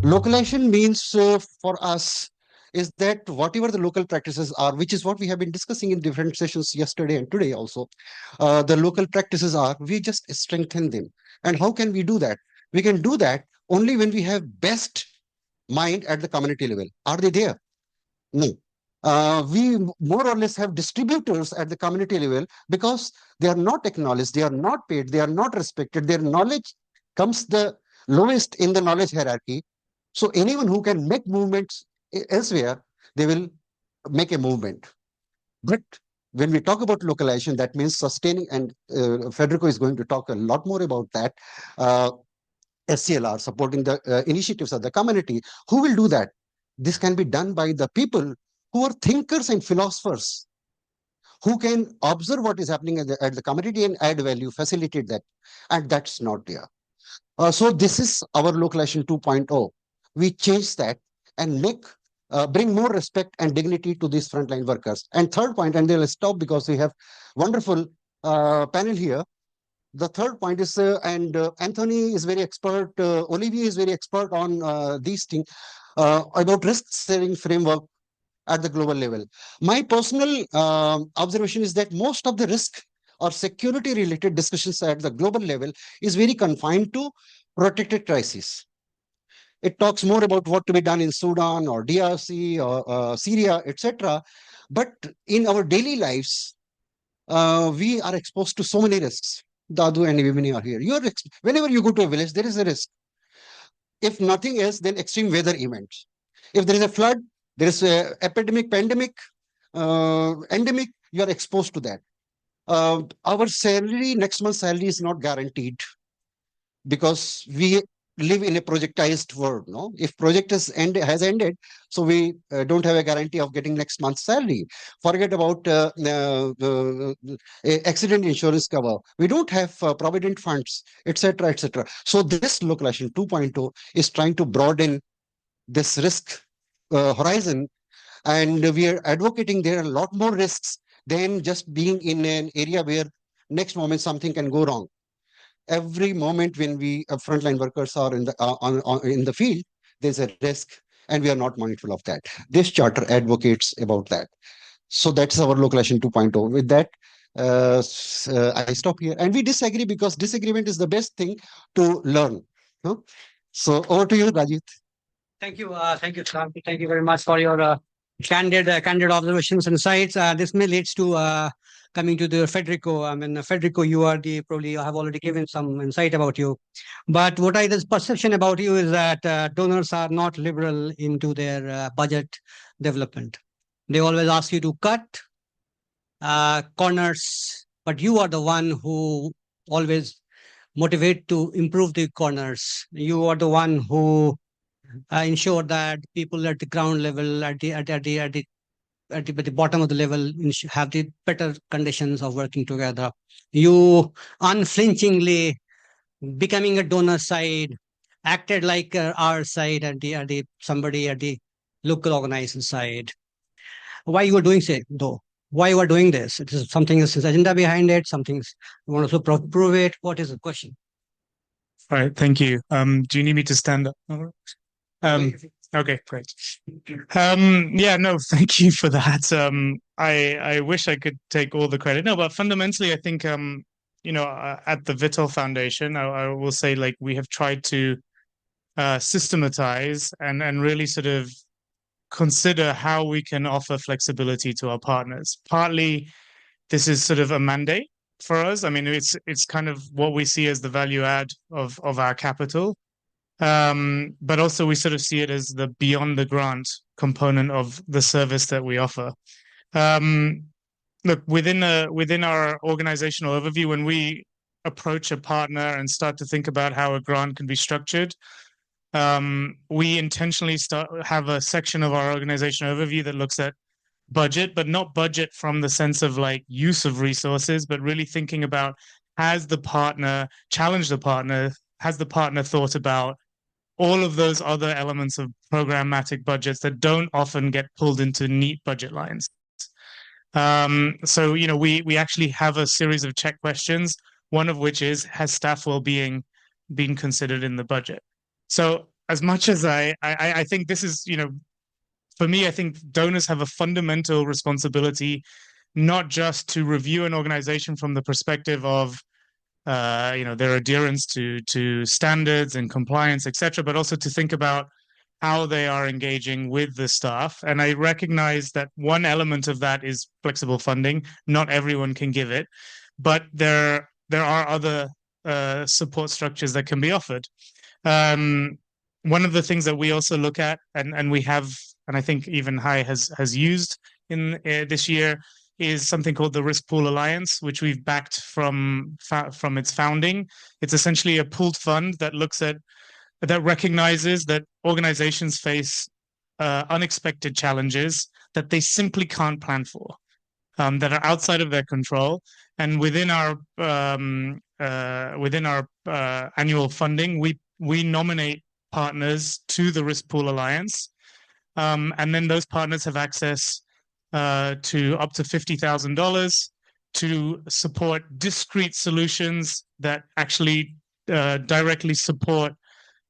Localization means for us is that whatever the local practices are, which is what we have been discussing in different sessions yesterday and today also, the local practices are, we just strengthen them. And how can we do that? We can do that only when we have best mind at the community level. Are they there? No. We more or less have distributors at the community level because they are not acknowledged, they are not paid, they are not respected. Their knowledge comes the lowest in the knowledge hierarchy. So anyone who can make movements elsewhere, they will make a movement. But when we talk about localization, that means sustaining, and Federico is going to talk a lot more about that. SCLR, supporting the initiatives of the community. Who will do that? This can be done by the people who are thinkers and philosophers, who can observe what is happening at the community and add value, facilitate that. And that's not there. So this is our localization 2.0. We change that and bring more respect and dignity to these frontline workers. And third point, and they'll stop because we have wonderful panel here. The third point is, Anthony is very expert, Olivier is very expert on these things, about risk-sharing framework at the global level. My personal observation is that most of the risk or security-related discussions at the global level is very confined to protected crises. It talks more about what to be done in Sudan or DRC or Syria, etc. But in our daily lives, we are exposed to so many risks. Dadu and Vimini are here. Whenever you go to a village, there is a risk. If nothing else, then extreme weather events. If there is a flood, there is an epidemic, pandemic, endemic, you are exposed to that. Our salary, next month's salary is not guaranteed because we live in a projectized world. No, if project has ended, so we don't have a guarantee of getting next month's salary. Forget about accident insurance cover. We don't have provident funds, etc., etc. So this localization 2.0 is trying to broaden this risk horizon, and we are advocating there are a lot more risks than just being in an area where next moment something can go wrong. Every moment when we frontline workers are in the field, there's a risk, and we are not mindful of that. This charter advocates about that. So that's our localization 2.0. With that, I stop here. And we disagree because disagreement is the best thing to learn. No? So over to you, Rajit. Thank you, Sam. Thank you very much for your candid observations and insights. This may leads to coming to the Federico. I mean, Federico, you are probably have already given some insight about you. But what this perception about you is that donors are not liberal into their budget development. They always ask you to cut corners, but you are the one who always motivate to improve the corners. You are the one who ensure that people at the ground level, at the bottom of the level, have the better conditions of working together. You unflinchingly becoming a donor side, acted like our side at the somebody at the local organization side. Why you are doing so though? Why you are doing this? It is something is agenda behind it. Something you want to prove it. What is the question? All right, thank you. Do you need me to stand up? Okay, great. Yeah, no, thank you for that. I wish I could take all the credit. No, but fundamentally, I think, at the Vitol Foundation, I will say, like, we have tried to systematize and really sort of consider how we can offer flexibility to our partners. Partly, this is sort of a mandate for us. I mean, it's kind of what we see as the value add of our capital. But also we sort of see it as the beyond the grant component of the service that we offer. Look, within our organizational overview, when we approach a partner and start to think about how a grant can be structured, we intentionally have a section of our organizational overview that looks at budget, but not budget from the sense of like use of resources, but really thinking about, has the partner thought about all of those other elements of programmatic budgets that don't often get pulled into neat budget lines. So, we actually have a series of check questions, one of which is, has staff well-being been considered in the budget? So as much as I think this is, for me, I think donors have a fundamental responsibility, not just to review an organization from the perspective of, their adherence to standards and compliance, etc., but also to think about how they are engaging with the staff. And I recognize that one element of that is flexible funding. Not everyone can give it, but there are other support structures that can be offered. One of the things that we also look at, and we have, and I think even Hai has used in this year, is something called the Risk Pool Alliance, which we've backed from its founding. It's essentially a pooled fund that recognizes that organizations face unexpected challenges that they simply can't plan for, that are outside of their control. And within our annual funding, we nominate partners to the Risk Pool Alliance, and then those partners have access to up to $50,000 to support discrete solutions that actually directly support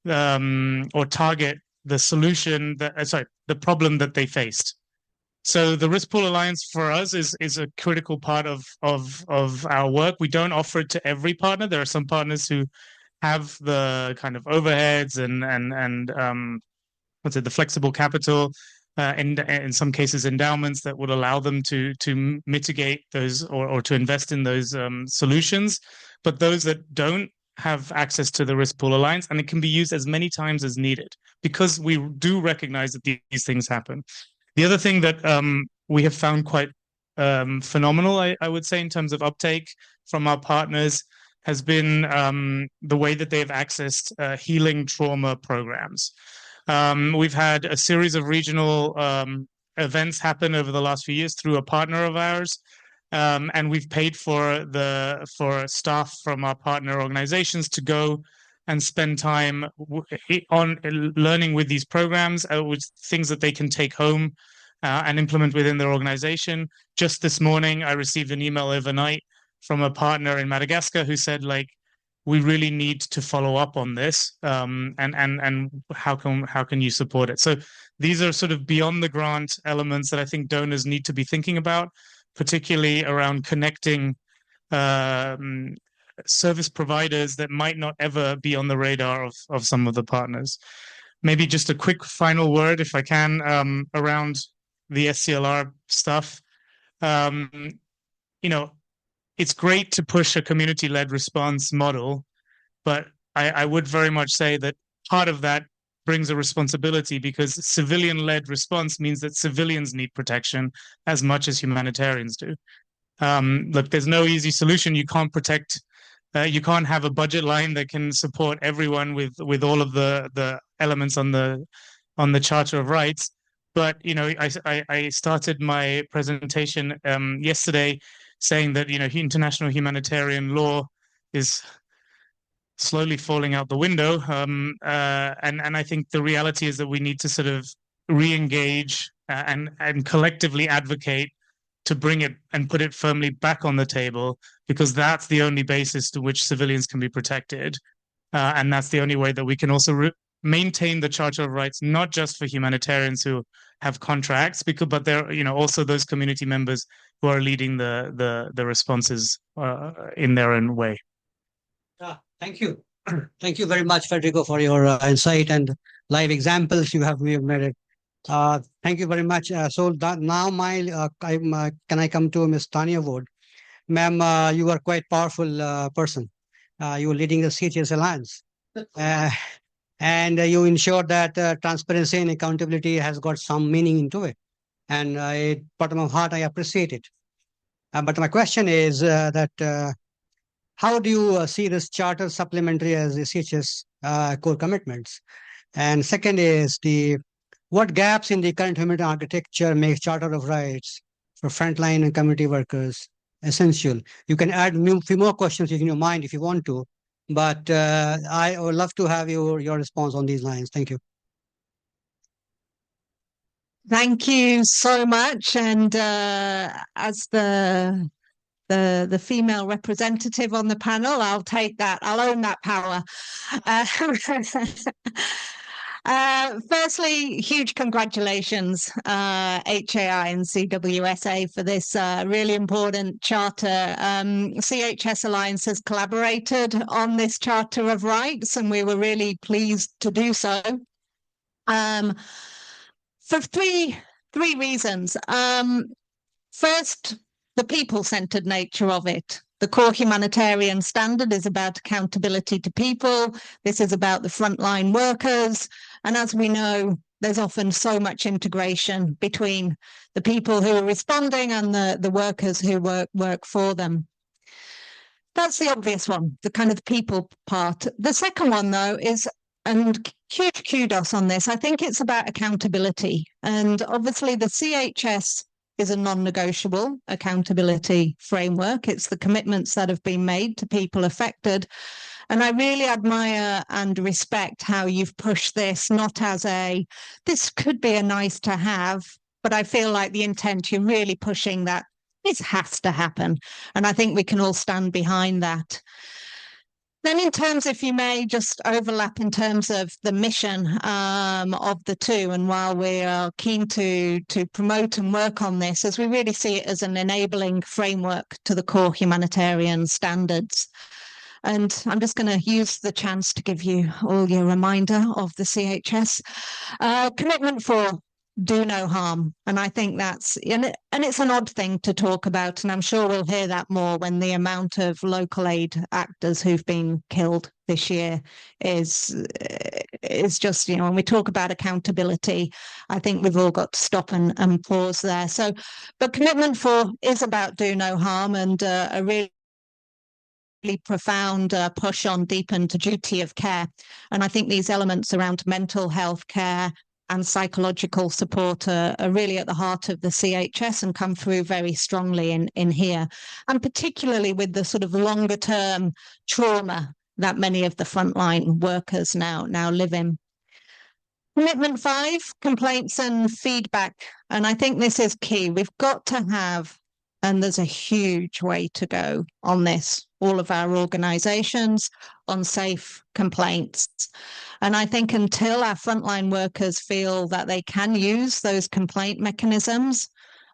or target the solution the problem that they faced. So the Risk Pool Alliance for us is a critical part of our work. We don't offer it to every partner. There are some partners who have the kind of overheads and the flexible capital, and in some cases endowments that would allow them to mitigate those or to invest in those solutions. But those that don't have access to the Risk Pool Alliance, and it can be used as many times as needed, because we do recognize that these things happen. The other thing that we have found quite phenomenal, I would say, in terms of uptake from our partners, has been the way that they've accessed healing trauma programs. We've had a series of regional events happen over the last few years through a partner of ours, and we've paid for staff from our partner organizations to go and spend time on learning with these programs, with things that they can take home and implement within their organization. Just this morning, I received an email overnight from a partner in Madagascar who said, we really need to follow up on this, and how can you support it? So these are sort of beyond the grant elements that I think donors need to be thinking about, particularly around connecting service providers that might not ever be on the radar of some of the partners. Maybe just a quick final word, if I can, around the SCLR stuff. It's great to push a community-led response model, but I would very much say that part of that brings a responsibility, because civilian-led response means that civilians need protection as much as humanitarians do. Look, there's no easy solution. You can't protect. You can't have a budget line that can support everyone with all of the elements on the Charter of Rights. But I started my presentation yesterday saying that international humanitarian law is slowly falling out the window, and I think the reality is that we need to sort of re-engage and collectively advocate to bring it and put it firmly back on the table, because that's the only basis to which civilians can be protected, and that's the only way that we can also maintain the Charter of Rights, not just for humanitarians who have contracts, but there are also those community members who are leading the responses in their own way. Thank you. Thank you very much, Federico, for your insight and live examples you have made it. Thank you very much. So now can I come to Ms. Tanya Wood? Ma'am, you are quite powerful person. You are leading the CTS Alliance. And you ensure that transparency and accountability has got some meaning into it. And bottom of heart, I appreciate it. But my question is that how do you see this charter supplementary as the CHS core commitments? And second is what gaps in the current humanitarian architecture makes Charter of Rights for frontline and community workers essential? You can add a few more questions in your mind if you want to, but I would love to have your response on these lines. Thank you. Thank you so much. And as the female representative on the panel, I'll take that. I'll own that power. Firstly, huge congratulations, HAI and CWSA, for this really important charter. CHS Alliance has collaborated on this Charter of Rights, and we were really pleased to do so. For three reasons. First, the people-centered nature of it. The core humanitarian standard is about accountability to people. This is about the frontline workers. And as we know, there's often so much integration between the people who are responding and the workers who work for them. That's the obvious one, the kind of people part. The second one, though, is, and huge kudos on this, I think it's about accountability. And obviously the CHS is a non-negotiable accountability framework. It's the commitments that have been made to people affected. And I really admire and respect how you've pushed this, not as this could be a nice to have, but I feel like the intent, you're really pushing that this has to happen. And I think we can all stand behind that. Then in terms, if you may, just overlap in terms of the mission of the two, and while we are keen to promote and work on this, as we really see it as an enabling framework to the core humanitarian standards. And I'm just going to use the chance to give you all your reminder of the CHS. Commitment for do no harm. And I think that's, and it's an odd thing to talk about, and I'm sure we'll hear that more when the amount of local aid actors who've been killed this year is just, when we talk about accountability, I think we've all got to stop and pause there. So, but commitment for is about do no harm, and a really profound push on deepened duty of care. And I think these elements around mental health care and psychological support are really at the heart of the CHS and come through very strongly in here, and particularly with the sort of longer term trauma that many of the frontline workers now live in. Commitment 5, complaints and feedback. And I think this is key. We've got to have, and there's a huge way to go on this, all of our organizations, on safe complaints. And I think until our frontline workers feel that they can use those complaint mechanisms,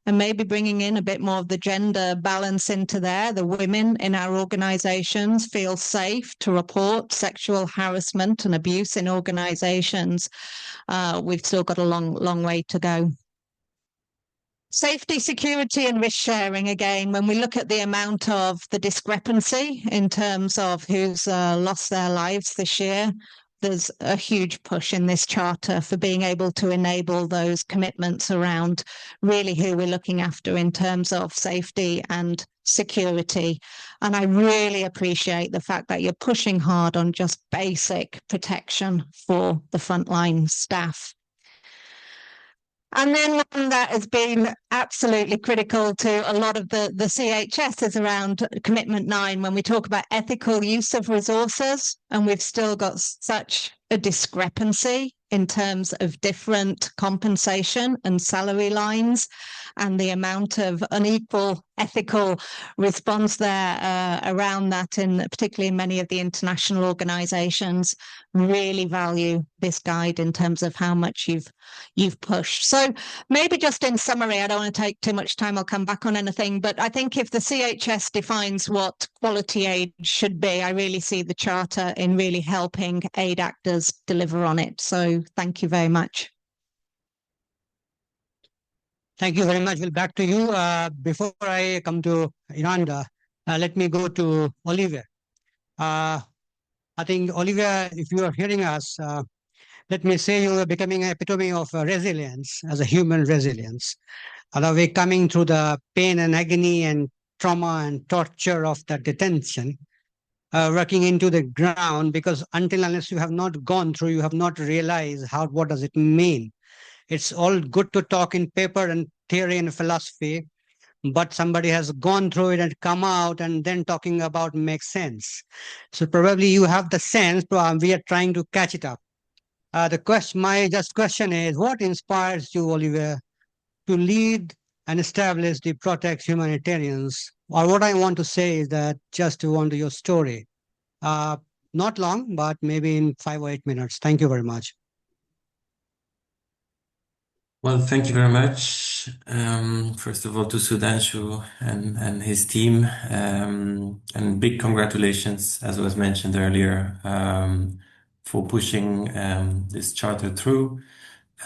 and maybe bringing in a bit more of the gender balance into there, the women in our organizations feel safe to report sexual harassment and abuse in organizations, we've still got a long way to go. Safety, security, and risk sharing. Again, when we look at the amount of the discrepancy in terms of who's lost their lives this year, there's a huge push in this charter for being able to enable those commitments around really who we're looking after in terms of safety and security. And I really appreciate the fact that you're pushing hard on just basic protection for the frontline staff. And then one that has been absolutely critical to a lot of the CHS is around commitment 9, when we talk about ethical use of resources, and we've still got such a discrepancy in terms of different compensation and salary lines, and the amount of unequal ethical response there around that, in particularly in many of the international organizations, really value this guide in terms of how much you've pushed. So maybe just in summary, I don't want to take too much time, I'll come back on anything, but I think if the CHS defines what quality aid should be, I really see the charter in really helping aid actors deliver on it. So thank you very much. Thank you very much. Well, back to you. Before I come to Eranda, let me go to Olivier. I think, Olivier, if you are hearing us, let me say you are becoming an epitome of resilience, as a human resilience. We're coming through the pain and agony and trauma and torture of the detention, working into the ground, because unless you have not gone through, you have not realized what does it mean. It's all good to talk in paper and theory and philosophy, but somebody has gone through it and come out and then talking about makes sense. So probably you have the sense, we are trying to catch it up. My question is, what inspires you, Olivier, to lead and establish the Protect Humanitarians? Or what I want to say is that just to want your story. Not long, but maybe in 5 or 8 minutes. Thank you very much. Well, thank you very much. First of all, to Sudhanshu and his team, and big congratulations, as was mentioned earlier, for pushing this charter through.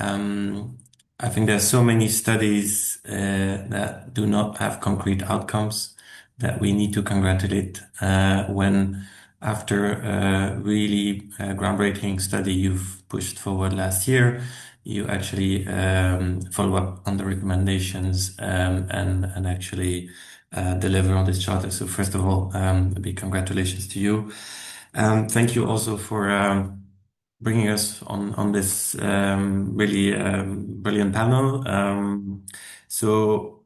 I think there's so many studies that do not have concrete outcomes that we need to congratulate when after a really groundbreaking study you've pushed forward last year, you actually follow up on the recommendations and actually deliver on this charter. So first of all, a big congratulations to you. Thank you also for bringing us on this really brilliant panel. So,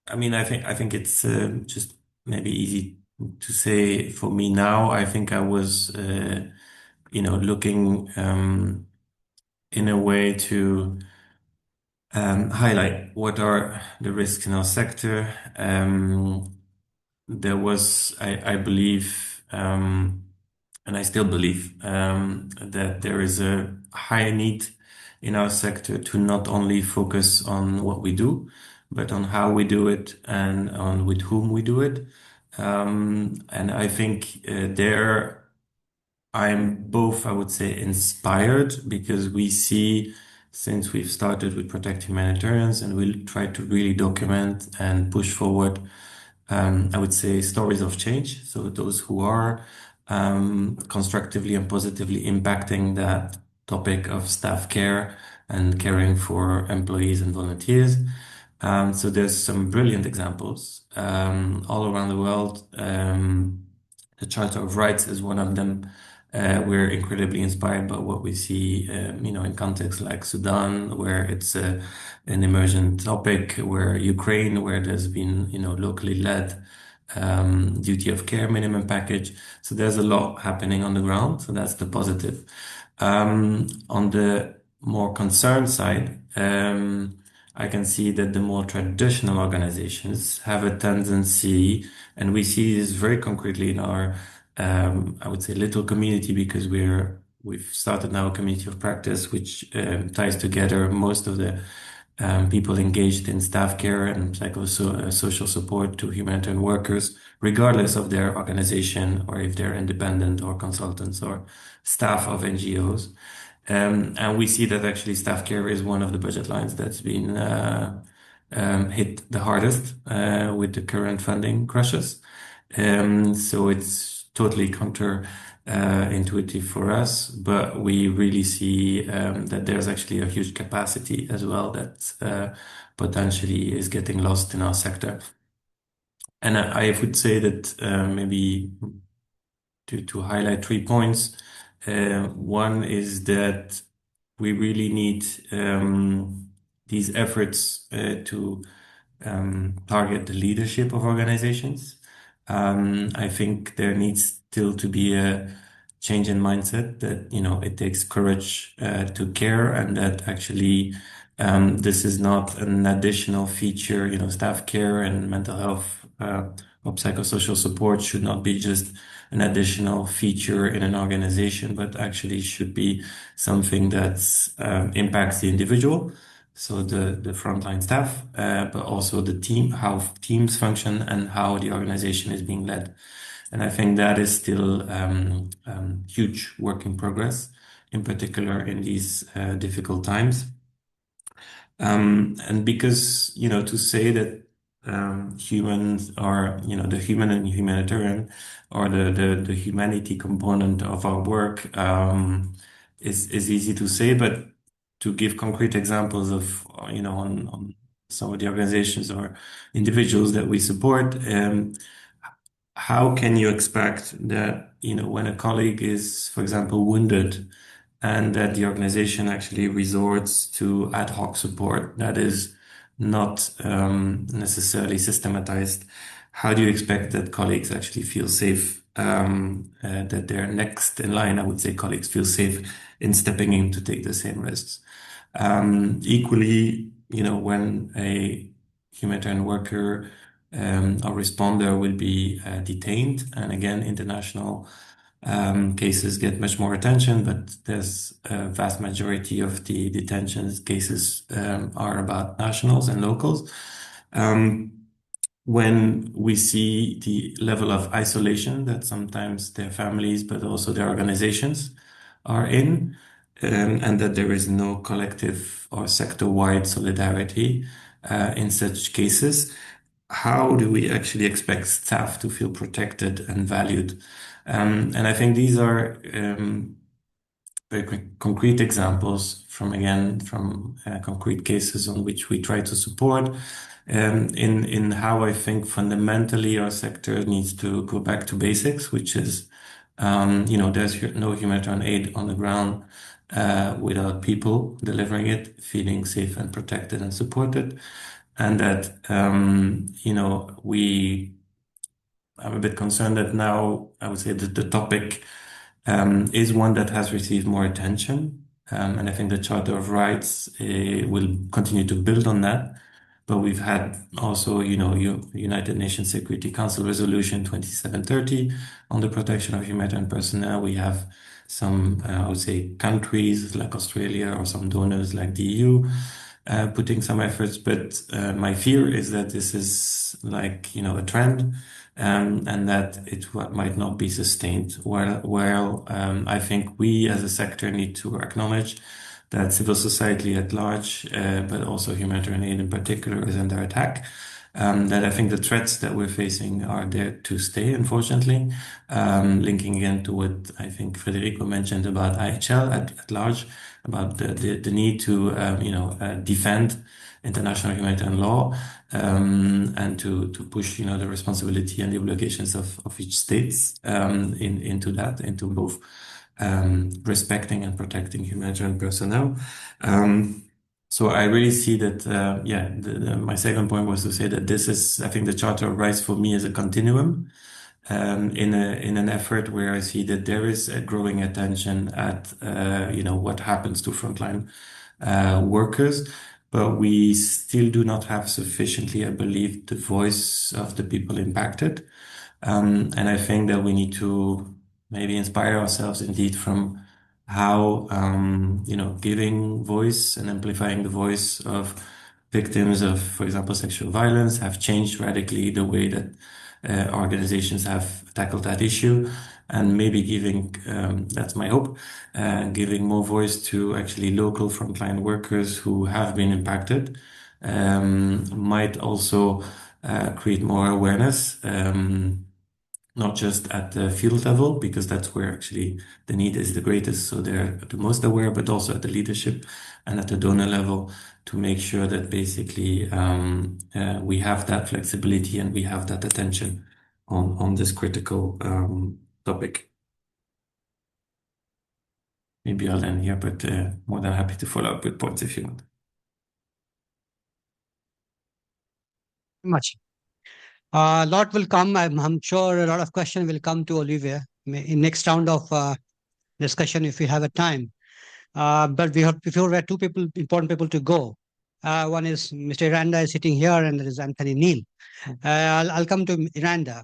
I mean, I think it's just maybe easy to say for me now. I think I was, looking in a way to highlight what are the risks in our sector. There was, I believe, and I still believe that there is a high need in our sector to not only focus on what we do, but on how we do it and on with whom we do it. And I think there I'm both, I would say, inspired because we see since we've started with Protect Humanitarians and we'll try to really document and push forward, I would say, stories of change. So those who are constructively and positively impacting that topic of staff care and caring for employees and volunteers. So there's some brilliant examples all around the world. The Charter of Rights is one of them. We're incredibly inspired by what we see, in contexts like Sudan, where it's an emergent topic, where Ukraine, where there's been, locally led duty of care minimum package. So there's a lot happening on the ground. So that's the positive. On the more concerned side, I can see that the more traditional organizations have a tendency, and we see this very concretely in our, I would say, little community, because we've started now a community of practice, which ties together most of the people engaged in staff care and social support to humanitarian workers, regardless of their organization or if they're independent or consultants or staff of NGOs. And we see that actually staff care is one of the budget lines that's been hit the hardest with the current funding crushes. So it's totally counter intuitive for us, but we really see that there's actually a huge capacity as well that potentially is getting lost in our sector. And I would say that maybe to highlight 3 points. One is that we really need these efforts to target the leadership of organizations. I think there needs still to be a change in mindset that, it takes courage to care, and that actually this is not an additional feature. Staff care and mental health or psychosocial support should not be just an additional feature in an organization, but actually should be something that impacts the individual. So the frontline staff, but also the team, how teams function and how the organization is being led. And I think that is still huge work in progress, in particular in these difficult times. And because, to say that humans are, the human and humanitarian, or the humanity component of our work is easy to say, but to give concrete examples of, on some of the organizations or individuals that we support, how can you expect that, when a colleague is, for example, wounded, and that the organization actually resorts to ad hoc support that is not necessarily systematized? How do you expect that colleagues actually feel safe, that their next in line, I would say, colleagues feel safe in stepping in to take the same risks? Equally, when a humanitarian worker or responder will be detained, and again, international cases get much more attention, but there's a vast majority of the detentions cases are about nationals and locals. When we see the level of isolation that sometimes their families, but also their organizations are in, and that there is no collective or sector-wide solidarity in such cases, how do we actually expect staff to feel protected and valued? And I think these are very concrete examples from concrete cases on which we try to support. In how I think fundamentally our sector needs to go back to basics, which is, there's no humanitarian aid on the ground without people delivering it, feeling safe and protected and supported. And that, I'm a bit concerned that now I would say that the topic is one that has received more attention. And I think the Charter of Rights will continue to build on that. But we've had also, United Nations Security Council Resolution 2730 on the protection of humanitarian personnel. We have some, I would say, countries like Australia or some donors like the EU putting some efforts. But my fear is that this is like, a trend. And that it might not be sustained. I think we as a sector need to acknowledge that civil society at large, but also humanitarian aid in particular, is under attack. That I think the threats that we're facing are there to stay, unfortunately. Linking again to what I think Federico mentioned about IHL at large, about the need to defend international humanitarian law, and to push the responsibility and the obligations of each states into both respecting and protecting humanitarian personnel. So I really see that, my second point was to say that I think the Charter of Rights for me is a continuum, in an effort where I see that there is a growing attention at, what happens to frontline workers, but we still do not have sufficiently, I believe, the voice of the people impacted. And I think that we need to maybe inspire ourselves indeed from how, giving voice and amplifying the voice of victims of, for example, sexual violence have changed radically the way that organizations have tackled that issue. And maybe giving, that's my hope, giving more voice to actually local frontline workers who have been impacted, might also create more awareness, not just at the field level, because that's where actually the need is the greatest, so they're the most aware, but also at the leadership and at the donor level, to make sure that basically we have that flexibility and we have that attention on this critical topic. Maybe I'll end here, but more than happy to follow up with points if you want. Much. A lot will come. I'm sure a lot of questions will come to Olivier in next round of discussion if we have a time. But before we have two important people to go. One is Mr. Eranda is sitting here, and there is Anthony Neal. I'll come to Eranda.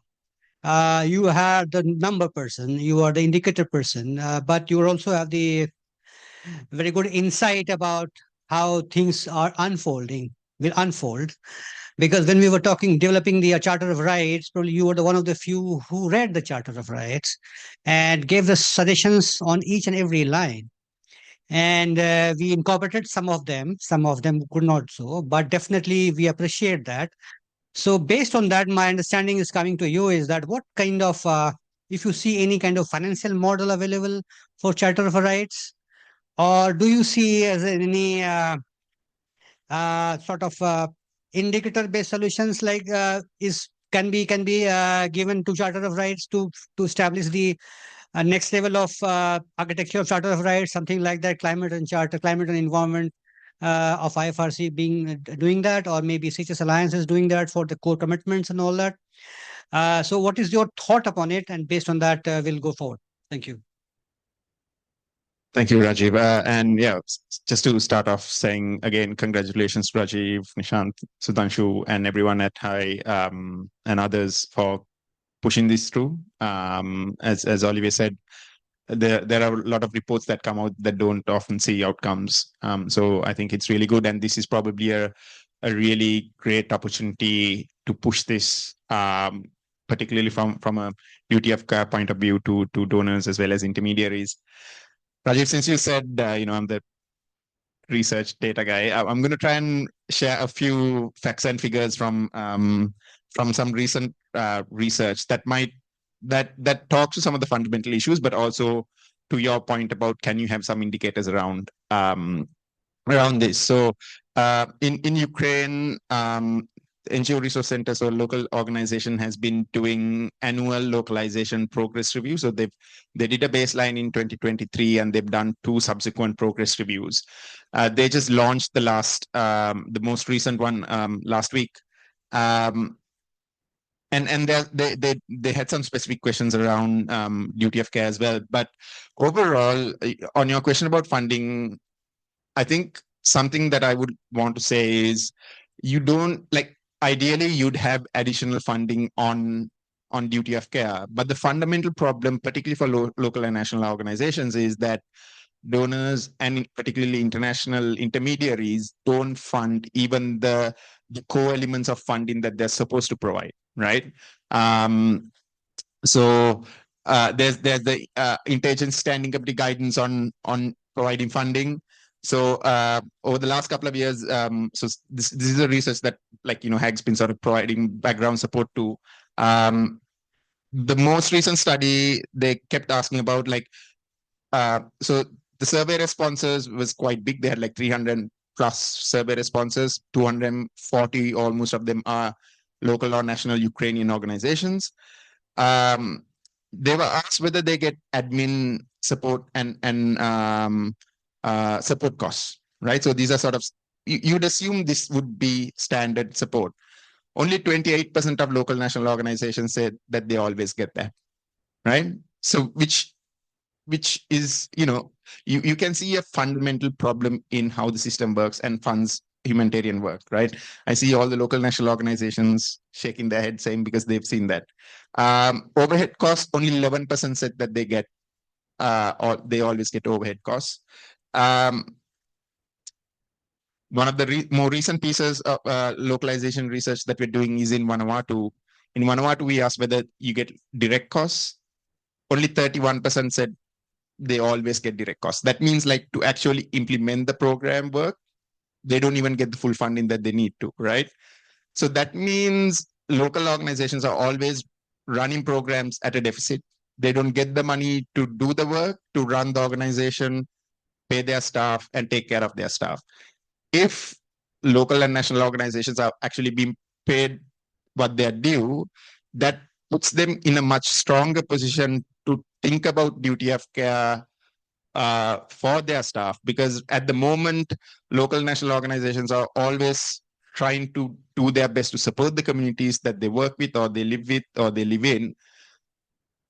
You are the number person, you are the indicator person, but you also have the very good insight about how things will unfold. Because when we were developing the Charter of Rights, probably you were one of the few who read the Charter of Rights and gave the suggestions on each and every line. And we incorporated some of them could not so, but definitely we appreciate that. So based on that, my understanding is coming to you is that what kind of, if you see any kind of financial model available for Charter of Rights, or do you see as any sort of indicator-based solutions like can be given to Charter of Rights to establish the next level of architecture of Charter of Rights, something like that, climate and environment of IFRC doing that, or maybe CHS Alliance is doing that for the core commitments and all that. So what is your thought upon it? And based on that, we'll go forward. Thank you. Thank you, Rajiv. And yeah, just to start off saying again, congratulations, Rajiv, Nishant, Sudhanshu, and everyone at HI and others for pushing this through. As Olivier said, there are a lot of reports that come out that don't often see outcomes. So I think it's really good, and this is probably a really great opportunity to push this, particularly from a duty of care point of view to donors as well as intermediaries. Rajiv, since you said I'm the research data guy, I'm going to try and share a few facts and figures from some recent research that talks to some of the fundamental issues, but also to your point about can you have some indicators around this. So in Ukraine, NGO Resource Center, so local organization, has been doing annual localization progress review. So they did a baseline in 2023, and they've done 2 subsequent progress reviews. They just launched the most recent one last week. And they had some specific questions around duty of care as well. But overall, on your question about funding, I think something that I would want to say is ideally you'd have additional funding on duty of care. But the fundamental problem, particularly for local and national organizations, is that donors and particularly international intermediaries don't fund even the core elements of funding that they're supposed to provide, right? So there's the Interagency Standing Committee guidance on providing funding. So over the last couple of years, so this is a research that HAG's been sort of providing background support to. The most recent study, they kept asking about so the survey responses was quite big. They had 300 plus survey responses. 240 almost of them are local or national Ukrainian organizations. They were asked whether they get admin support and support costs, right? So these are sort of, you'd assume this would be standard support. Only 28% of local national organizations said that they always get that, right? So which is, you can see a fundamental problem in how the system works and funds humanitarian work, right? I see all the local national organizations shaking their head saying because they've seen that. Overhead costs, only 11% said that they get, or they always get overhead costs. One of the more recent pieces of localization research that we're doing is in Vanuatu. In Vanuatu, we asked whether you get direct costs. Only 31% said they always get direct costs. That means to actually implement the program work, they don't even get the full funding that they need to, right? So that means local organizations are always running programs at a deficit. They don't get the money to do the work, to run the organization, pay their staff, and take care of their staff. If local and national organizations are actually being paid what they're due, that puts them in a much stronger position to think about duty of care for their staff, because at the moment, local national organizations are always trying to do their best to support the communities that they work with or they live with or they live in.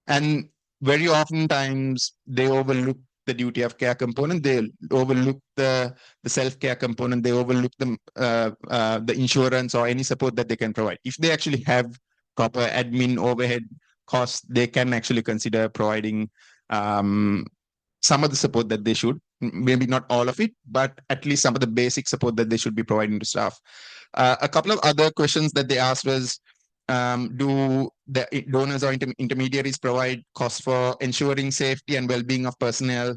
And very oftentimes they overlook the duty of care component, they overlook the self-care component, they overlook the insurance or any support that they can provide. If they actually have proper admin overhead costs, they can actually consider providing some of the support that they should, maybe not all of it, but at least some of the basic support that they should be providing to staff. A couple of other questions that they asked was, do the donors or intermediaries provide costs for ensuring safety and well-being of personnel?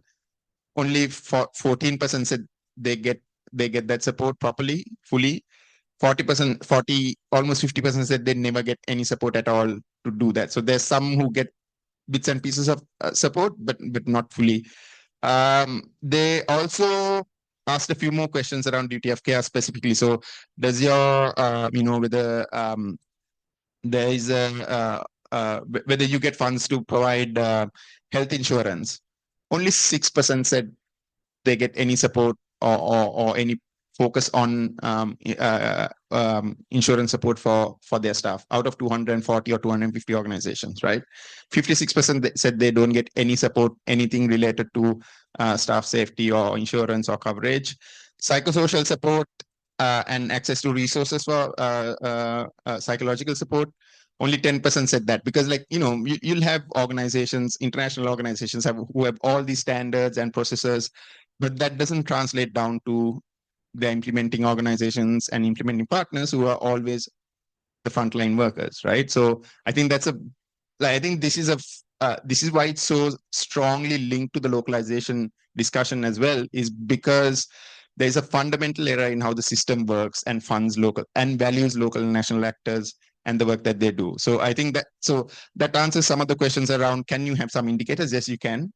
Only 14% said they get that support properly, fully. 40%, almost 50% said they never get any support at all to do that. So there's some who get bits and pieces of support, but not fully. They also asked a few more questions around duty of care specifically. So does your, whether there is whether you get funds to provide health insurance? Only 6% said they get any support or any focus on insurance support for their staff out of 240 or 250 organizations, right? 56% said they don't get any support, anything related to staff safety or insurance or coverage. Psychosocial support and access to resources for psychological support. only 10% said that, because like, you'll have organizations, international organizations who have all these standards and processes, but that doesn't translate down to the implementing organizations and implementing partners who are always the frontline workers, right? So I think I think this is why it's so strongly linked to the localization discussion as well, is because there's a fundamental error in how the system works and funds local and values local and national actors and the work that they do. So I think that answers some of the questions around, can you have some indicators? Yes, you can.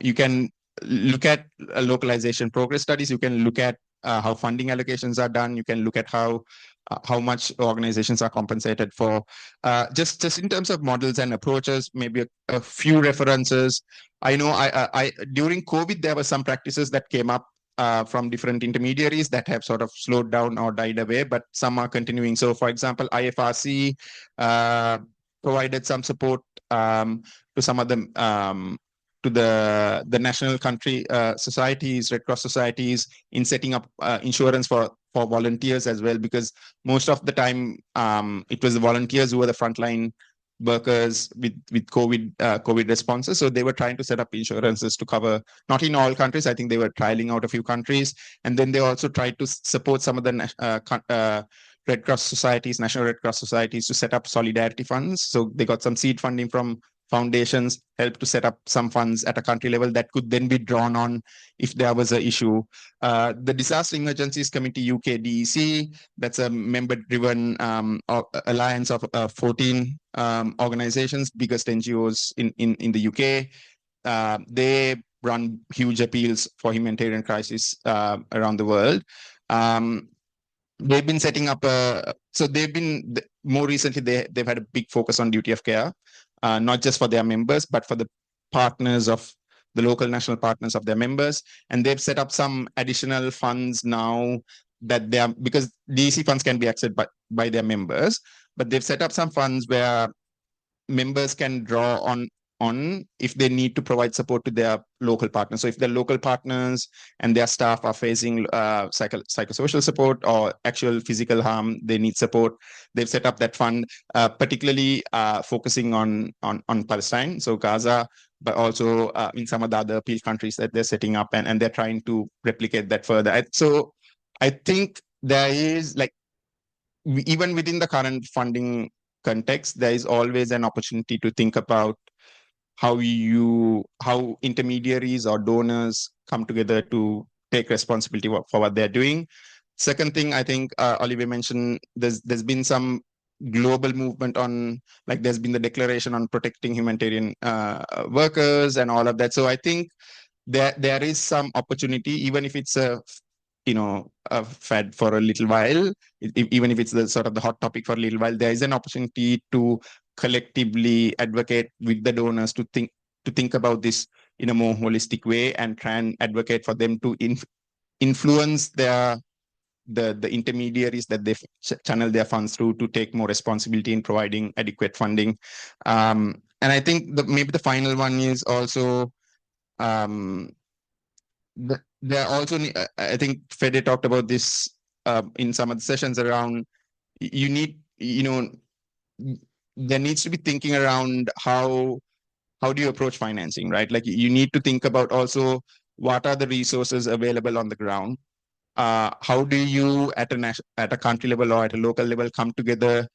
You can look at localization progress studies. You can look at how funding allocations are done. You can look at how much organizations are compensated for. Just in terms of models and approaches, maybe a few references. I know I during COVID, there were some practices that came up from different intermediaries that have sort of slowed down or died away, but some are continuing. So for example, IFRC provided some support to some of them, to the national country societies, Red Cross societies, in setting up insurance for volunteers as well, because most of the time it was the volunteers who were the frontline workers with COVID responses. So they were trying to set up insurances to cover, not in all countries. I think they were trialing out a few countries, and then they also tried to support some of the Red Cross societies, National Red Cross societies, to set up solidarity funds. So they got some seed funding from foundations, helped to set up some funds at a country level that could then be drawn on if there was an issue. The Disaster Emergencies Committee UK DEC, that's a member-driven alliance of 14 organizations, biggest NGOs in the UK. They run huge appeals for humanitarian crisis around the world. They've been setting up more recently, they've had a big focus on duty of care, not just for their members, but for the partners of the local national partners of their members. And they've set up some additional funds now that because DEC funds can be accessed by their members, but they've set up some funds where members can draw on if they need to provide support to their local partners. So if their local partners and their staff are facing psychosocial support or actual physical harm, they need support, they've set up that fund, particularly focusing on Palestine, so Gaza, but also in some of the other appeal countries that they're setting up, and they're trying to replicate that further. So I think there is, like, even within the current funding context, there is always an opportunity to think about how intermediaries or donors come together to take responsibility for what they're doing. Second thing, I think Olivier mentioned, there's been some global movement on, like, there's been the declaration on protecting humanitarian workers and all of that. So I think there is some opportunity, even if it's a fad for a little while, even if it's the sort of the hot topic for a little while, there is an opportunity to collectively advocate with the donors to think about this in a more holistic way and try and advocate for them to influence the intermediaries that they channel their funds through to take more responsibility in providing adequate funding. And I think maybe the final one is also there also, I think Fede talked about this in some of the sessions around, there needs to be thinking around how do you approach financing, right? Like, you need to think about also what are the resources available on the ground. How do you at a country level or at a local level come together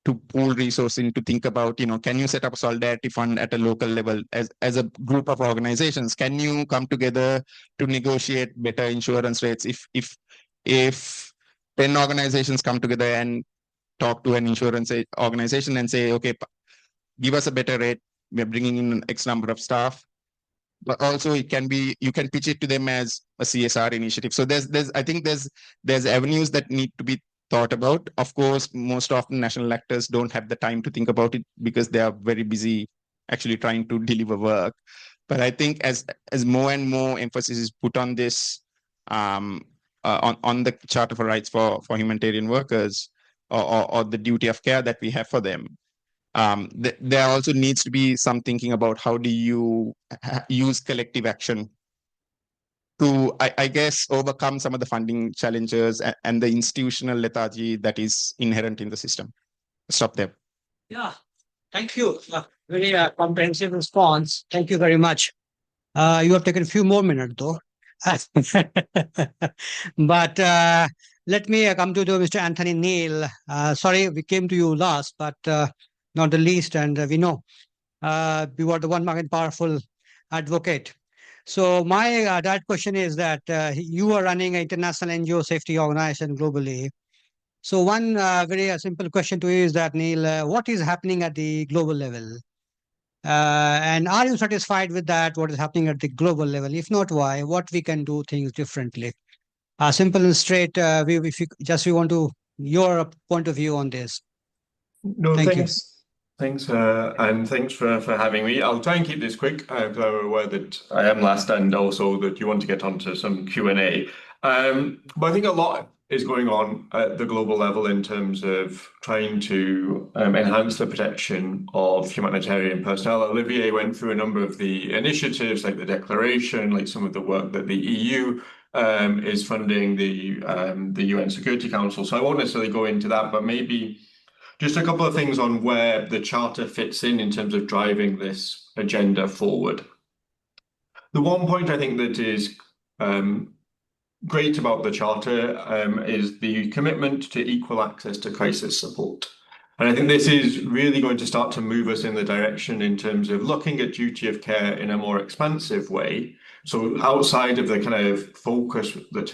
to pool resourcing, to think about, can you set up a solidarity fund at a local level as a group of organizations? Can you come together to negotiate better insurance rates? If 10 organizations come together and talk to an insurance organization and say, okay, give us a better rate, we're bringing in X number of staff. But also you can pitch it to them as a CSR initiative. So I think there's avenues that need to be thought about. Of course, most often national actors don't have the time to think about it because they are very busy actually trying to deliver work. But I think as more and more emphasis is put on this, on the Charter for Rights for humanitarian workers, or the duty of care that we have for them, there also needs to be some thinking about how do you use collective action to, I guess, overcome some of the funding challenges and the institutional lethargy that is inherent in the system. Stop there. Yeah, thank you. Very comprehensive response. Thank you very much. You have taken a few more minutes, though. But let me come to Mr. Anthony Neal. Sorry, we came to you last, but not the least, and we know you are the one market powerful advocate. So my direct question is that you are running an international NGO safety organization globally. So one very simple question to you is that, Neal, what is happening at the global level? And are you satisfied with that? What is happening at the global level? If not, why? What we can do things differently? Simple and straight. If we want to your point of view on this. No, Thank you. Thanks, and thanks for having me. I'll try and keep this quick because I'm aware that I am last and also that you want to get onto some Q&A. But I think a lot is going on at the global level in terms of trying to enhance the protection of humanitarian personnel. Olivier went through a number of the initiatives, like the declaration, like some of the work that the EU is funding, the UN Security Council. So I won't necessarily go into that, but maybe just a couple of things on where the Charter fits in terms of driving this agenda forward. The one point I think that is great about the Charter is the commitment to equal access to crisis support. And I think this is really going to start to move us in the direction in terms of looking at duty of care in a more expansive way. So outside of the kind of focus that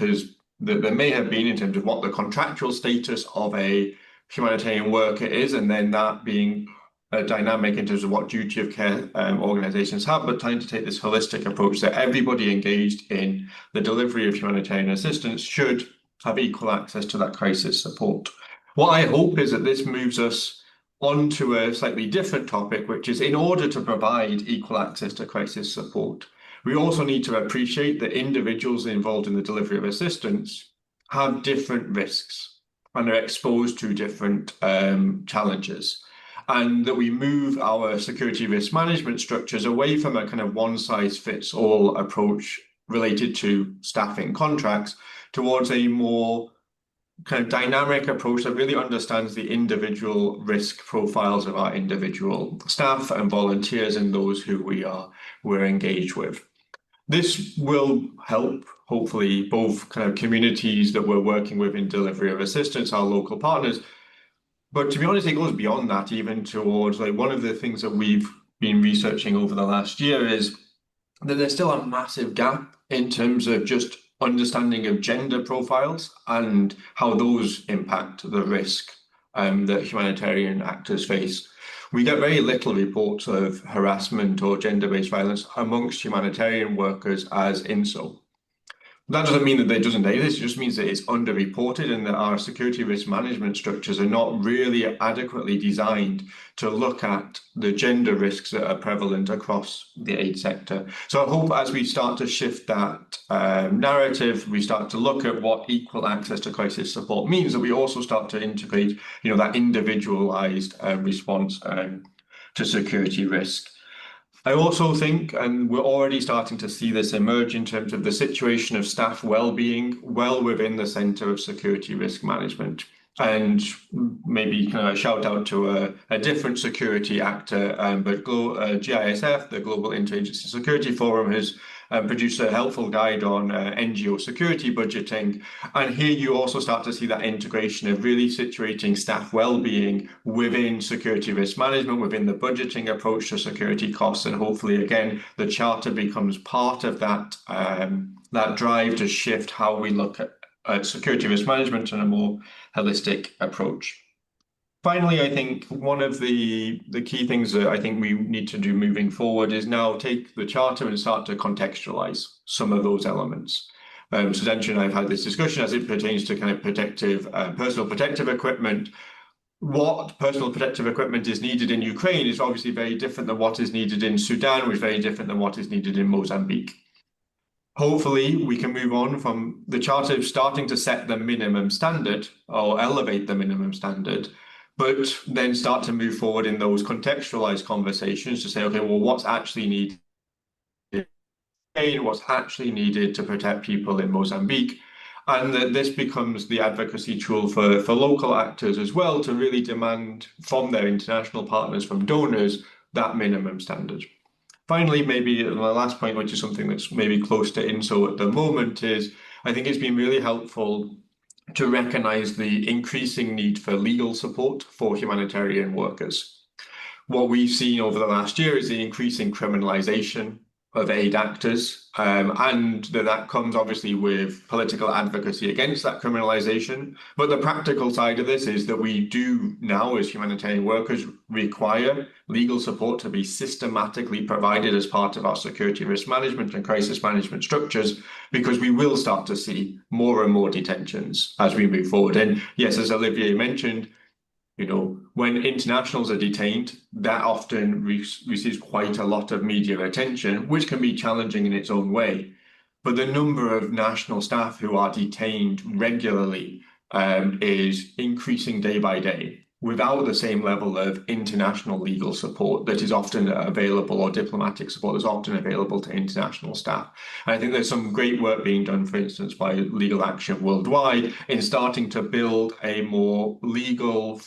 there may have been in terms of what the contractual status of a humanitarian worker is, and then that being a dynamic in terms of what duty of care organizations have, but trying to take this holistic approach that everybody engaged in the delivery of humanitarian assistance should have equal access to that crisis support. What I hope is that this moves us onto a slightly different topic, which is in order to provide equal access to crisis support, we also need to appreciate that individuals involved in the delivery of assistance have different risks and are exposed to different challenges, and that we move our security risk management structures away from a kind of one-size-fits-all approach related to staffing contracts towards a more kind of dynamic approach that really understands the individual risk profiles of our individual staff and volunteers and those who we're engaged with. This will help, hopefully, both kind of communities that we're working with in delivery of assistance, our local partners. But to be honest, it goes beyond that, even towards like one of the things that we've been researching over the last year is that there's still a massive gap in terms of just understanding of gender profiles and how those impact the risk that humanitarian actors face. We get very little reports of harassment or gender-based violence amongst humanitarian workers as INSO. That doesn't mean that there doesn't exist, it just means that it's underreported and that our security risk management structures are not really adequately designed to look at the gender risks that are prevalent across the aid sector. So I hope as we start to shift that narrative, we start to look at what equal access to crisis support means, that we also start to integrate, that individualized response to security risk. I also think, and we're already starting to see this emerge in terms of the situation of staff well-being well within the centre of security risk management. And maybe kind of a shout out to a different security actor, but GISF, the Global Interagency Security Forum, has produced a helpful guide on NGO security budgeting. And here you also start to see that integration of really situating staff well-being within security risk management, within the budgeting approach to security costs. And hopefully, again, the Charter becomes part of that, that drive to shift how we look at security risk management in a more holistic approach. Finally, I think one of the key things that I think we need to do moving forward is now take the Charter and start to contextualize some of those elements. So Tanya and I have had this discussion as it pertains to kind of personal protective equipment. What personal protective equipment is needed in Ukraine is obviously very different than what is needed in Sudan, which is very different than what is needed in Mozambique. Hopefully, we can move on from the Charter starting to set the minimum standard or elevate the minimum standard, but then start to move forward in those contextualized conversations to say, okay, well, what's actually needed? What's actually needed to protect people in Mozambique? and that this becomes the advocacy tool for local actors as well to really demand from their international partners, from donors, that minimum standard. Finally, maybe the last point, which is something that's maybe close to INSO at the moment, is I think it's been really helpful to recognise the increasing need for legal support for humanitarian workers. What we've seen over the last year is the increasing criminalisation of aid actors, and that comes obviously with political advocacy against that criminalisation. But the practical side of this is that we do now, as humanitarian workers, require legal support to be systematically provided as part of our security risk management and crisis management structures, because we will start to see more and more detentions as we move forward. And yes, as Olivier mentioned, when internationals are detained, that often receives quite a lot of media attention, which can be challenging in its own way. But the number of national staff who are detained regularly is increasing day by day without the same level of international legal support that is often available, or diplomatic support that's often available to international staff. And I think there's some great work being done, for instance, by Legal Action Worldwide in starting to build a more legal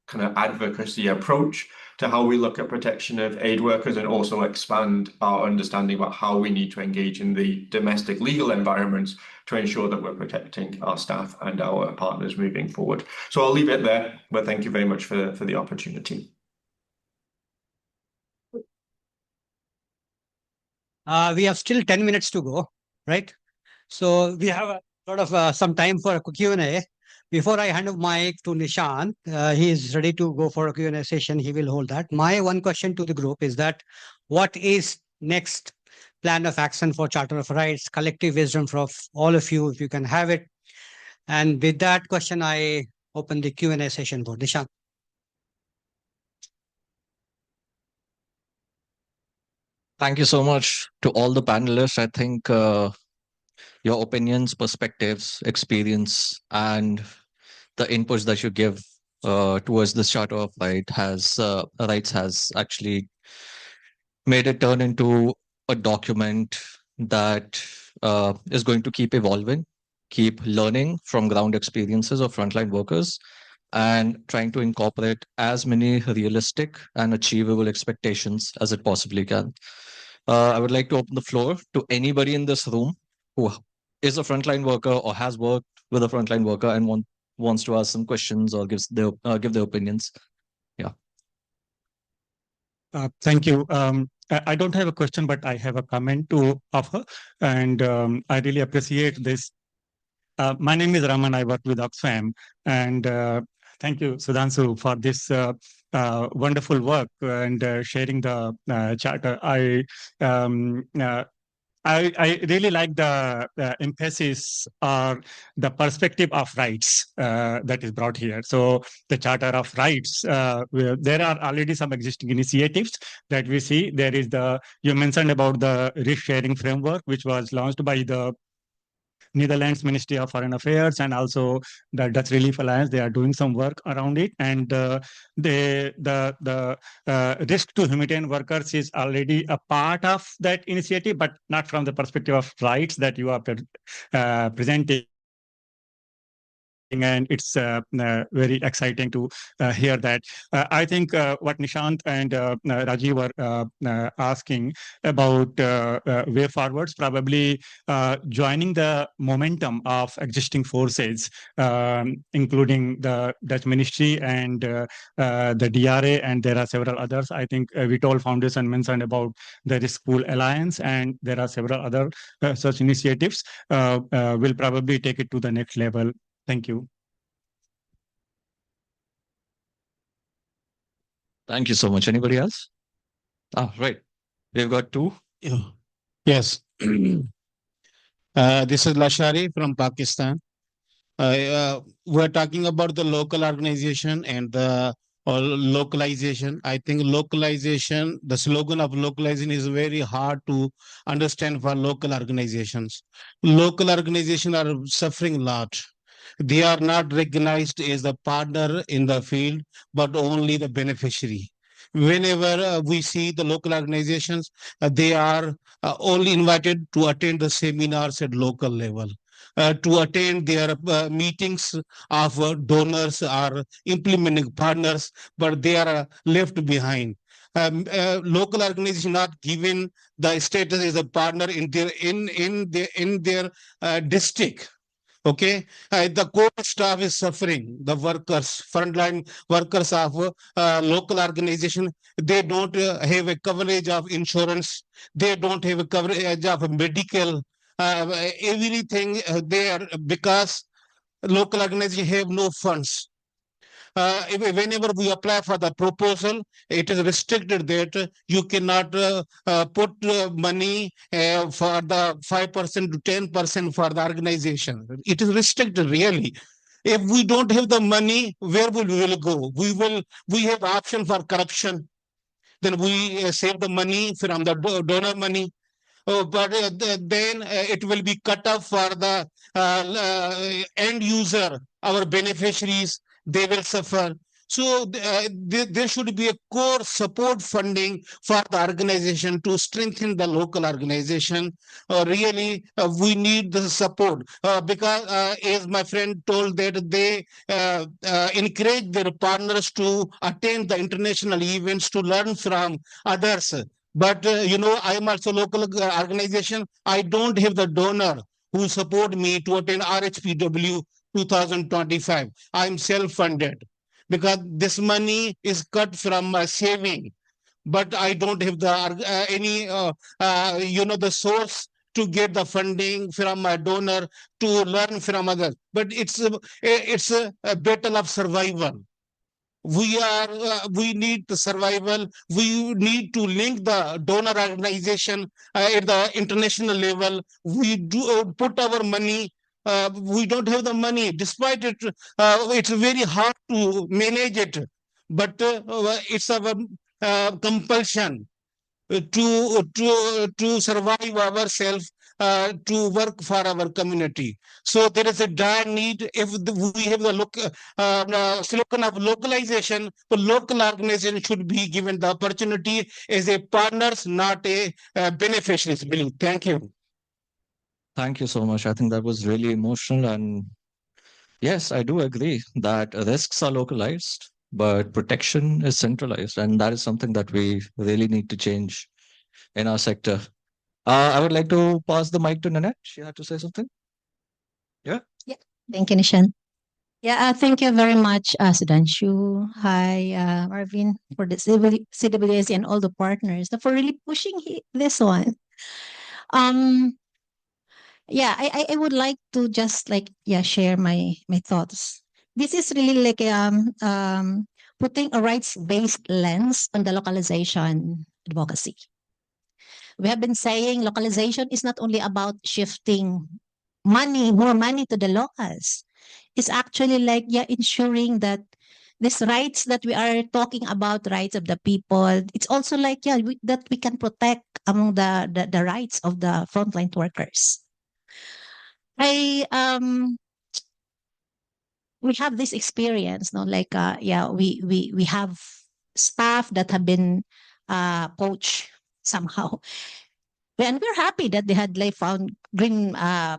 kind of advocacy approach to how we look at protection of aid workers, and also expand our understanding about how we need to engage in the domestic legal environments to ensure that we're protecting our staff and our partners moving forward. So I'll leave it there, but thank you very much for the opportunity. We have still 10 minutes to go, right? So we have a sort of some time for a Q&A. Before I hand over mic to Nishant, he is ready to go for a Q&A session. He will hold that. My one question to the group is that what is next plan of action for Charter of Rights, collective wisdom from all of you, if you can have it. And with that question, I open the Q&A session for Nishant. Thank you so much to all the panelists. I think your opinions, perspectives, experience, and the inputs that you give towards this Charter of Rights has actually made it turn into a document that is going to keep evolving, keep learning from ground experiences of frontline workers, and trying to incorporate as many realistic and achievable expectations as it possibly can. I would like to open the floor to anybody in this room who is a frontline worker or has worked with a frontline worker and wants to ask some questions or give their opinions. Yeah. Thank you. I don't have a question, but I have a comment to offer, and I really appreciate this. My name is Raman. I work with Oxfam, and thank you, Sudhanshu, for this wonderful work and sharing the charter. I really like the emphasis or the perspective of rights that is brought here. So the Charter of Rights, there are already some existing initiatives that we see. There is you mentioned about the risk sharing framework, which was launched by the Netherlands Ministry of Foreign Affairs and also the Dutch Relief Alliance. They are doing some work around it, and the risk to humanitarian workers is already a part of that initiative, but not from the perspective of rights that you are presenting. And it's very exciting to hear that. I think what Nishant and Rajiv were asking about way forwards, probably joining the momentum of existing forces, including the Dutch Ministry and the DRA, and there are several others. I think Vitol Foundation mentioned about the Risk Pool Alliance, and there are several other such initiatives. Will probably take it to the next level. Thank you. Thank you so much. Anybody else? Right. We've got two. Yes. This is Lashari from Pakistan. We're talking about the local organization and the localization. I think localization, the slogan of localization is very hard to understand for local organizations. Local organizations are suffering a lot. They are not recognized as the partner in the field, but only the beneficiary. Whenever we see the local organizations, they are only invited to attend the seminars at local level. to attend their meetings of donors or implementing partners, but they are left behind. Local organizations not given the status as a partner in their district. Okay, the core staff is suffering. The workers, frontline workers of local organization, they don't have a coverage of insurance. They don't have a coverage of medical. Everything there because local organizations have no funds. Whenever we apply for the proposal, it is restricted that you cannot put money for the 5% to 10% for the organization. It is restricted really. If we don't have the money, where will we go? We have option for corruption. Then we save the money from the donor money. But then it will be cut off for the end user, our beneficiaries, they will suffer. So there should be a core support funding for the organization to strengthen the local organization. Really, we need the support because as my friend told that they encourage their partners to attend the international events to learn from others. But I am also local organization. I don't have the donor who support me to attend RHPW 2025. I am self-funded because this money is cut from my saving. But I don't have the any the source to get the funding from my donor to learn from others. But it's a battle of survival. We need the survival. We need to link the donor organization at the international level. We do put our money. We don't have the money. Despite it, it's very hard to manage it. But it's our compulsion to survive ourselves, to work for our community. So there is a dire need. If we have the slogan of localization, the local organization should be given the opportunity as a partners, not a beneficiaries. Thank you. Thank you so much. I think that was really emotional. And yes, I do agree that risks are localized, but protection is centralized. And that is something that we really need to change in our sector. I would like to pass the mic to Nanette. She had to say something. Yeah. Thank you, Nishan. Yeah, thank you very much, Sudhanshu. Hi, Marvin, for the CWSA and all the partners for really pushing this one. Yeah, I would like to just share my thoughts. This is really like putting a rights-based lens on the localization advocacy. We have been saying localization is not only about shifting more money to the locals. It's actually ensuring that these rights that we are talking about, rights of the people, it's also that we can protect among the rights of the frontline workers. We have this experience, we have staff that have been poached somehow. And we're happy that they had found greener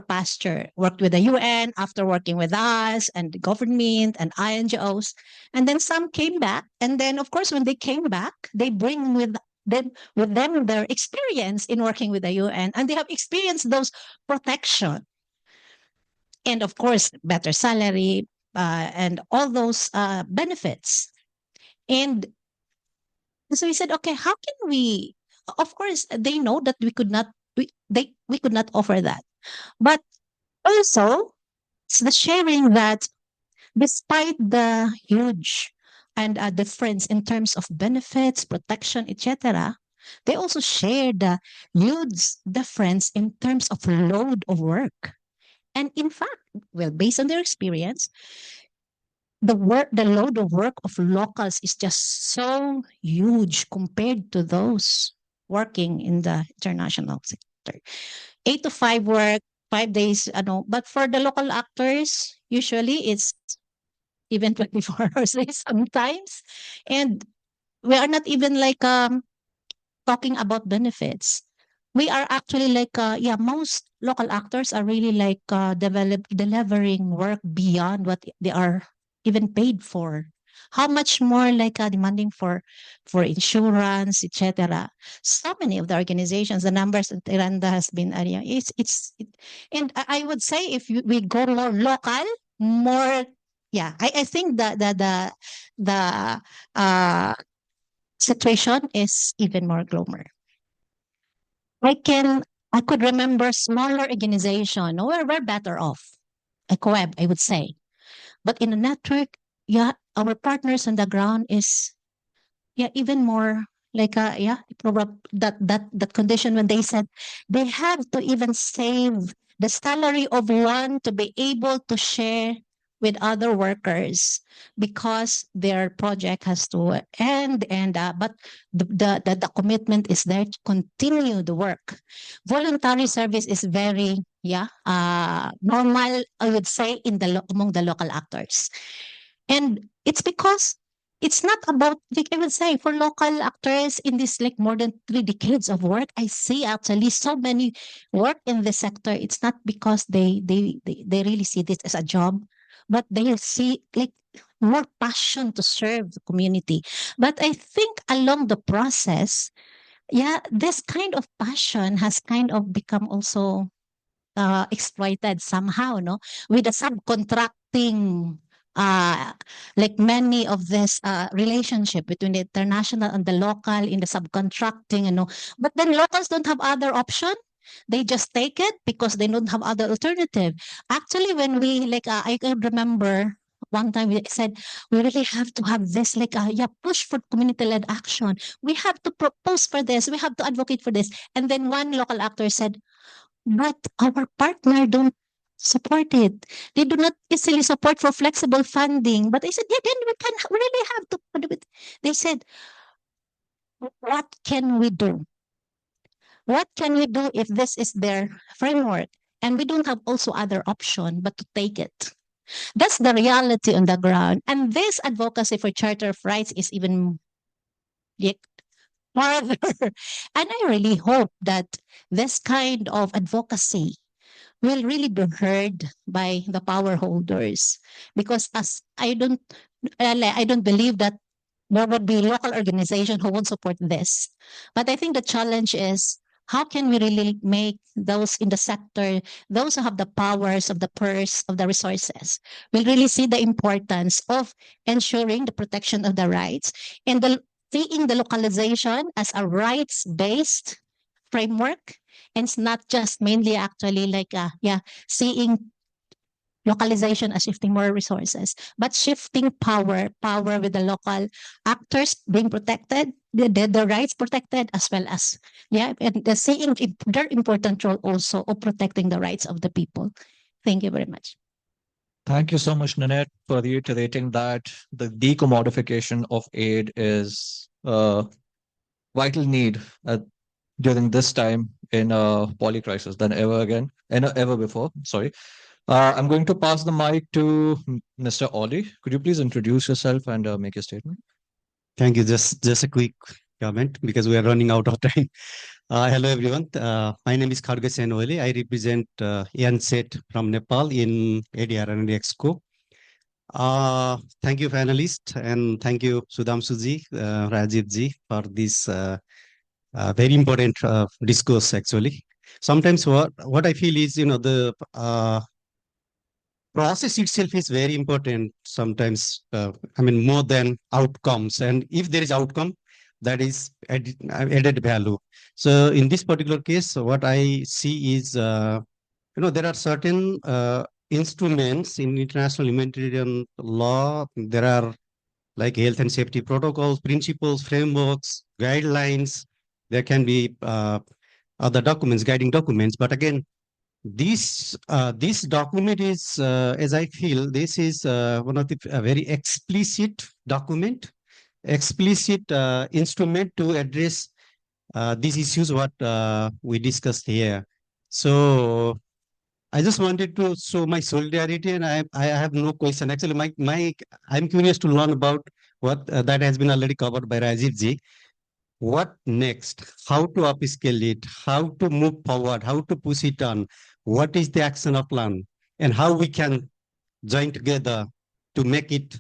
pasture, worked with the UN after working with us and the government and INGOs. And then some came back. And then, of course, when they came back, they bring with them their experience in working with the UN. And they have experienced those protection. And of course, better salary and all those benefits. And so we said, okay, how can we? Of course, they know that we could not offer that, but also it's the sharing that despite the huge and difference in terms of benefits, protection, etc., they also share the huge difference in terms of load of work. And in fact, based on their experience, the load of work of locals is just so huge compared to those working in the international sector. 8 to 5 work, 5 days, but for the local actors, usually it's even 24 hours sometimes. And we are not even talking about benefits. we are actually like most local actors are really like delivering work beyond what they are even paid for. How much more like demanding for insurance, etc. So many of the organizations, the numbers that Eranda has been, and I would say if we go more local, more, I think the situation is even more gloomy. I could remember smaller organization where we're better off, a co-web, I would say. But in a network, our partners on the ground is even more like that condition when they said they have to even save the salary of one to be able to share with other workers because their project has to end, and but the commitment is there to continue the work. Voluntary service is very normal, I would say, among the local actors. And it's because it's not about, like I would say, for local actors in this like more than 3 decades of work, I see actually so many work in the sector. It's not because they really see this as a job, but they see like more passion to serve the community. But I think along the process, this kind of passion has kind of become also exploited somehow, no? With the subcontracting, like many of this relationship between the international and the local in the subcontracting, but then locals don't have other option. They just take it because they don't have other alternative. Actually, when we I can remember one time we said we really have to have this push for community-led action. We have to propose for this. We have to advocate for this. And then one local actor said, but our partner don't support it. They do not easily support for flexible funding. But I said, then we can really have to do it. They said, what can we do? What can we do if this is their framework? And we don't have also other option but to take it. That's the reality on the ground. And this advocacy for Charter of Rights is even farther. And I really hope that this kind of advocacy will really be heard by the power holders, because as I don't believe that there would be local organization who won't support this. But I think the challenge is how can we really make those in the sector, those who have the powers of the purse, of the resources, will really see the importance of ensuring the protection of the rights and seeing the localization as a rights-based framework. And it's not just mainly actually seeing localization as shifting more resources, but shifting power with the local actors being protected, the rights protected, as well as and seeing their important role also of protecting the rights of the people. Thank you very much. Thank you so much, Nanette, for reiterating that the decommodification of aid is a vital need during this time in a poly crisis than ever before. Sorry. I'm going to pass the mic to Mr. Oli. Could you please introduce yourself and make a statement? Thank you. Just a quick comment because we are running out of time. Hello, everyone. My name is Khargasen Oli. I represent INSO from Nepal in ADR and Exco. Thank you, panelists, and thank you, Sudhamsuji, Rajivji, for this very important discourse, actually. Sometimes what I feel is, the process itself is very important sometimes, more than outcomes. And if there is outcome, that is added value. So in this particular case, what I see is, there are certain instruments in international humanitarian law. There are like health and safety protocols, principles, frameworks, guidelines. There can be other documents, guiding documents. But again, this document is, as I feel, this is one of the very explicit document, explicit instrument to address these issues what we discussed here. So I just wanted to show my solidarity, and I have no question. Actually, I'm curious to learn about what that has been already covered by Rajiv ji. what next, how to upscale it, how to move forward, how to push it on, what is the action plan, and how we can join together to make it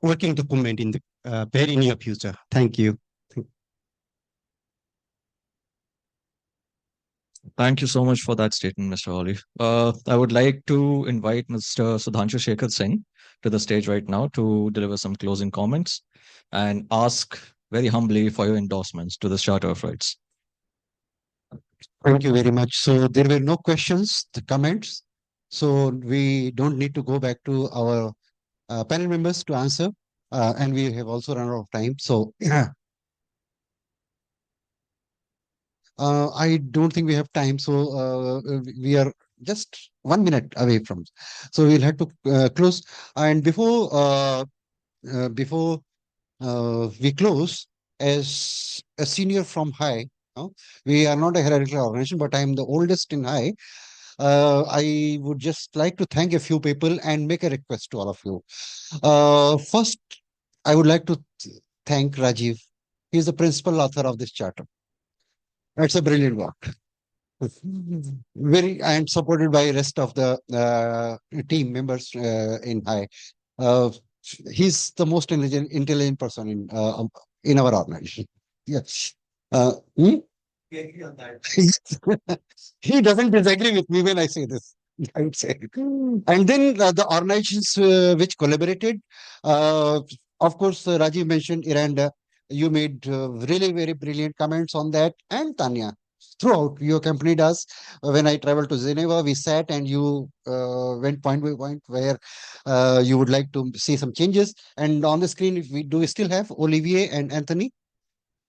working document in the very near future. Thank you. Thank you so much for that statement, Mr. Oli. I would like to invite Mr. Sudhanshu Shekhar Singh to the stage right now to deliver some closing comments and ask very humbly for your endorsements to the Charter of Rights. Thank you very much. So there were no questions, the comments. So we don't need to go back to our panel members to answer. And we have also run out of time. So I don't think we have time. So we are just 1 minute away from. So we'll have to close. And before we close, as a senior from High, we are not a hierarchical organization, but I am the oldest in High. I would just like to thank a few people and make a request to all of you. First, I would like to thank Rajiv. He is the principal author of this charter. It's a brilliant work. Very and supported by rest of the team members in High. He's the most intelligent person in our organization. Yes. He doesn't disagree with me when I say this. I would say. And then the organizations which collaborated, of course, Rajiv mentioned Eranda. You made really very brilliant comments on that, and Tanya. Throughout, you accompanied us. When I traveled to Geneva, we sat and you went point by point where you would like to see some changes. And on the screen, if we still have Olivier and Anthony.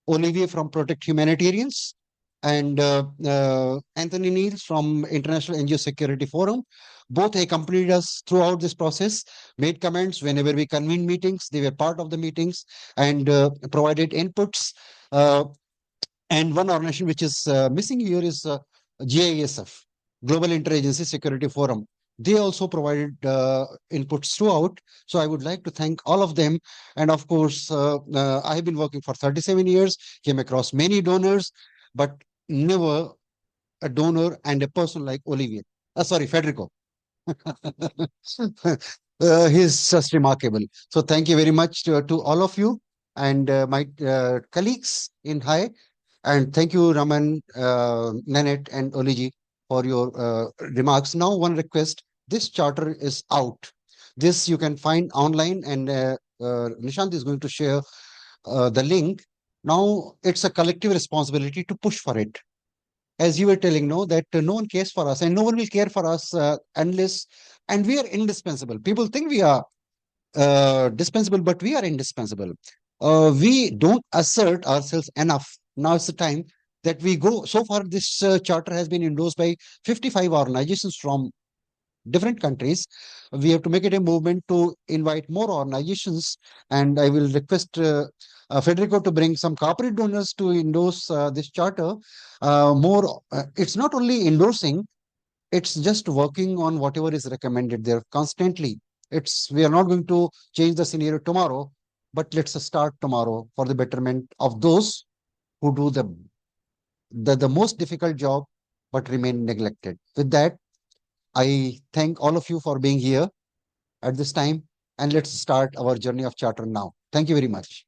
Olivier from Protect Humanitarians and Anthony Neal from International NGO Security Forum. Both accompanied us throughout this process, made comments whenever we convened meetings. They were part of the meetings and provided inputs. And one organization which is missing here is GISF, Global Interagency Security Forum. They also provided inputs throughout. So I would like to thank all of them. And of course, I have been working for 37 years, came across many donors, but never a donor and a person like Olivier. Federico. He's just remarkable. So thank you very much to all of you and my colleagues in High. And thank you, Raman, Nanette, and Oliji for your remarks. Now, one request. This charter is out. This you can find online, and Nishant is going to share the link. Now, it's a collective responsibility to push for it. As you were telling, that no one cares for us, and no one will care for us unless, and we are indispensable. People think we are dispensable, but we are indispensable. We don't assert ourselves enough. Now it's the time that we go. So far, this charter has been endorsed by 55 organizations from different countries. We have to make it a movement to invite more organizations. And I will request Federico to bring some corporate donors to endorse this charter. It's not only endorsing, it's just working on whatever is recommended there constantly. We are not going to change the scenario tomorrow, but let's start tomorrow for the betterment of those who do the most difficult job but remain neglected. With that, I thank all of you for being here at this time, and let's start our journey of charter now. Thank you very much.